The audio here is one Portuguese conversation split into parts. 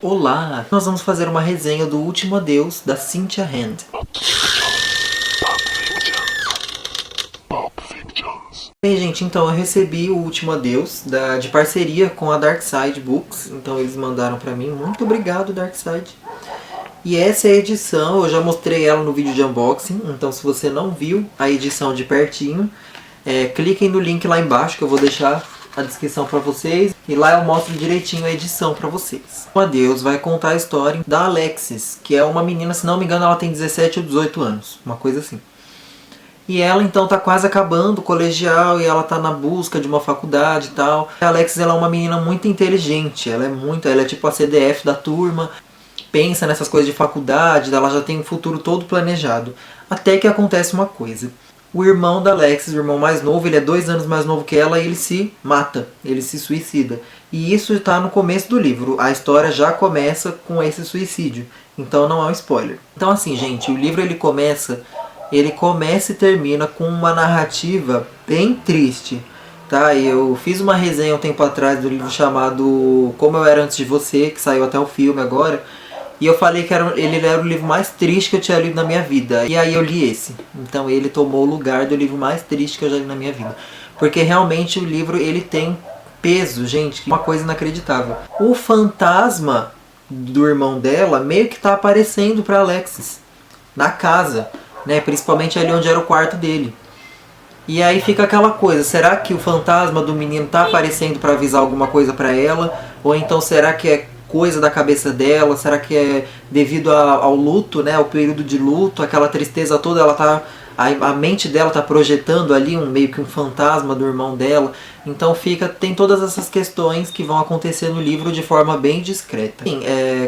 Olá! Nós vamos fazer uma resenha do Último Adeus, da Cynthia Hand. Bem, gente, então eu recebi o Último Adeus de parceria com a Darkside Books. Então eles mandaram pra mim. Muito obrigado, Darkside. E essa é a edição, eu já mostrei ela no vídeo de unboxing. Então se você não viu a edição de pertinho, cliquem no link lá embaixo que eu vou deixar a descrição pra vocês. E lá eu mostro direitinho a edição pra vocês. O Adeus vai contar a história da Alexis, que é uma menina, se não me engano ela tem 17 ou 18 anos, uma coisa assim. E ela então tá quase acabando o colegial e ela tá na busca de uma faculdade e tal. A Alexis ela é uma menina muito inteligente, ela é tipo a CDF da turma, pensa nessas coisas de faculdade, ela já tem um futuro todo planejado. Até que acontece uma coisa. O irmão da Alexis, o irmão mais novo, ele é 2 anos mais novo que ela e ele se mata, ele se suicida. E isso está no começo do livro, a história já começa com esse suicídio, então não é um spoiler. Então assim, gente, o livro ele começa e termina com uma narrativa bem triste. Tá? Eu fiz uma resenha um tempo atrás do livro chamado Como Eu Era Antes de Você, que saiu até o filme agora. E eu falei que ele era o livro mais triste que eu tinha lido na minha vida. E aí eu li esse. Então ele tomou o lugar do livro mais triste que eu já li na minha vida. Porque realmente o livro ele tem peso, gente. Uma coisa inacreditável. O fantasma do irmão dela meio que tá aparecendo pra Alexis. Na casa. Né? Principalmente ali onde era o quarto dele. E aí fica aquela coisa. Será que o fantasma do menino tá aparecendo pra avisar alguma coisa pra ela? Ou então será que é coisa da cabeça dela? Será que é devido ao luto, né, ao período de luto, aquela tristeza toda, ela tá, a mente dela tá projetando ali meio que um fantasma do irmão dela. Então tem todas essas questões que vão acontecer no livro de forma bem discreta. Sim,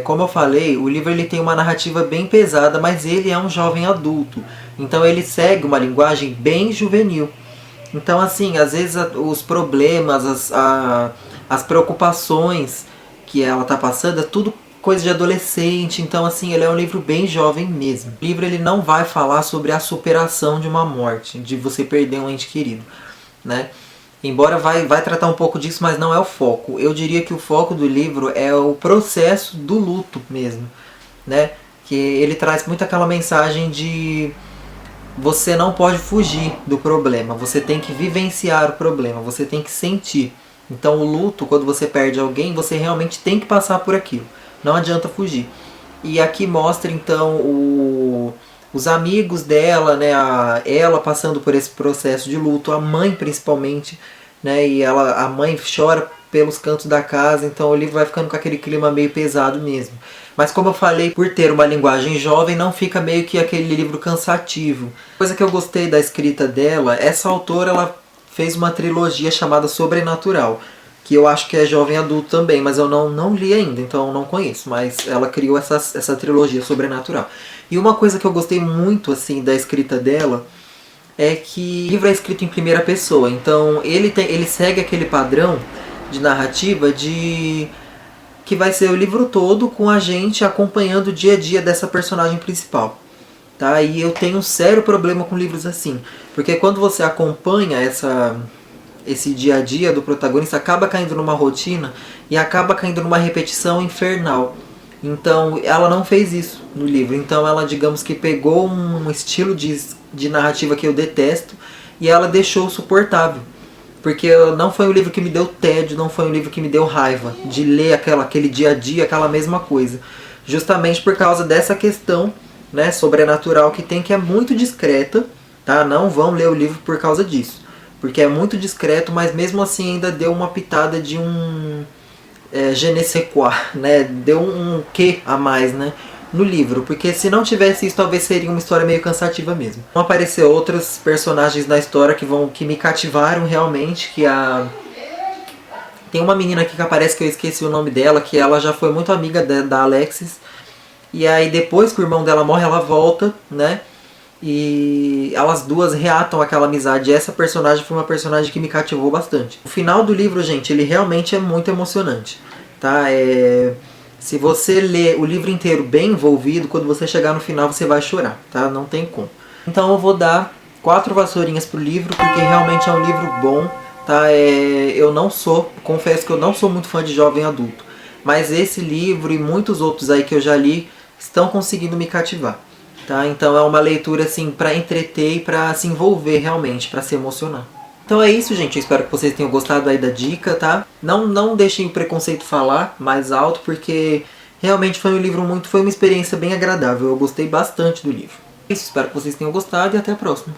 como eu falei, o livro ele tem uma narrativa bem pesada, mas ele é um jovem adulto. Então ele segue uma linguagem bem juvenil. Então assim, às vezes os problemas, as preocupações que ela tá passando, é tudo coisa de adolescente, então assim, ele é um livro bem jovem mesmo. O livro ele não vai falar sobre a superação de uma morte, de você perder um ente querido, né? Embora vai tratar um pouco disso, mas não é o foco. Eu diria que o foco do livro é o processo do luto mesmo, né? Que ele traz muito aquela mensagem de você não pode fugir do problema, você tem que vivenciar o problema, você tem que sentir. Então o luto, quando você perde alguém, você realmente tem que passar por aquilo. Não adianta fugir. E aqui mostra então os amigos dela, né, ela passando por esse processo de luto, a mãe principalmente, né, e a mãe chora pelos cantos da casa, então o livro vai ficando com aquele clima meio pesado mesmo. Mas como eu falei, por ter uma linguagem jovem, não fica meio que aquele livro cansativo. Coisa que eu gostei da escrita dela, essa autora ela fez uma trilogia chamada Sobrenatural, que eu acho que é jovem adulto também, mas eu não li ainda, então eu não conheço, mas ela criou essa trilogia Sobrenatural. E uma coisa que eu gostei muito assim da escrita dela é que o livro é escrito em primeira pessoa, então ele segue aquele padrão de narrativa que vai ser o livro todo com a gente acompanhando o dia a dia dessa personagem principal. Tá? E eu tenho um sério problema com livros assim, porque quando você acompanha esse dia a dia do protagonista, acaba caindo numa rotina e acaba caindo numa repetição infernal. Então ela não fez isso no livro, então ela, digamos que pegou um estilo de narrativa que eu detesto e ela deixou suportável. Porque não foi um livro que me deu tédio, não foi um livro que me deu raiva de ler aquele dia a dia, aquela mesma coisa. Justamente por causa dessa questão, né, sobrenatural que tem, que é muito discreta, tá? Não vão ler o livro por causa disso, porque é muito discreto, mas mesmo assim ainda deu uma pitada de je ne sais quoi, né? Deu um quê a mais, né, no livro, porque se não tivesse isso talvez seria uma história meio cansativa mesmo. Vão aparecer outros personagens na história que me cativaram realmente, tem uma menina aqui que aparece que eu esqueci o nome dela, que ela já foi muito amiga da Alexis. E aí depois que o irmão dela morre, ela volta, né? E elas duas reatam aquela amizade. E essa personagem foi uma personagem que me cativou bastante. O final do livro, gente, ele realmente é muito emocionante, tá? Se você ler o livro inteiro bem envolvido, quando você chegar no final você vai chorar, tá? Não tem como. Então eu vou dar 4 vassourinhas pro livro, porque realmente é um livro bom, tá? Confesso que eu não sou muito fã de jovem adulto. mas esse livro e muitos outros aí que eu já li estão conseguindo me cativar. Tá? Então é uma leitura assim para entreter e para se envolver realmente, para se emocionar. Então é isso, gente. Eu espero que vocês tenham gostado aí da dica, tá? Não deixem o preconceito falar mais alto, porque realmente foi um livro foi uma experiência bem agradável. Eu gostei bastante do livro. É isso, espero que vocês tenham gostado e até a próxima.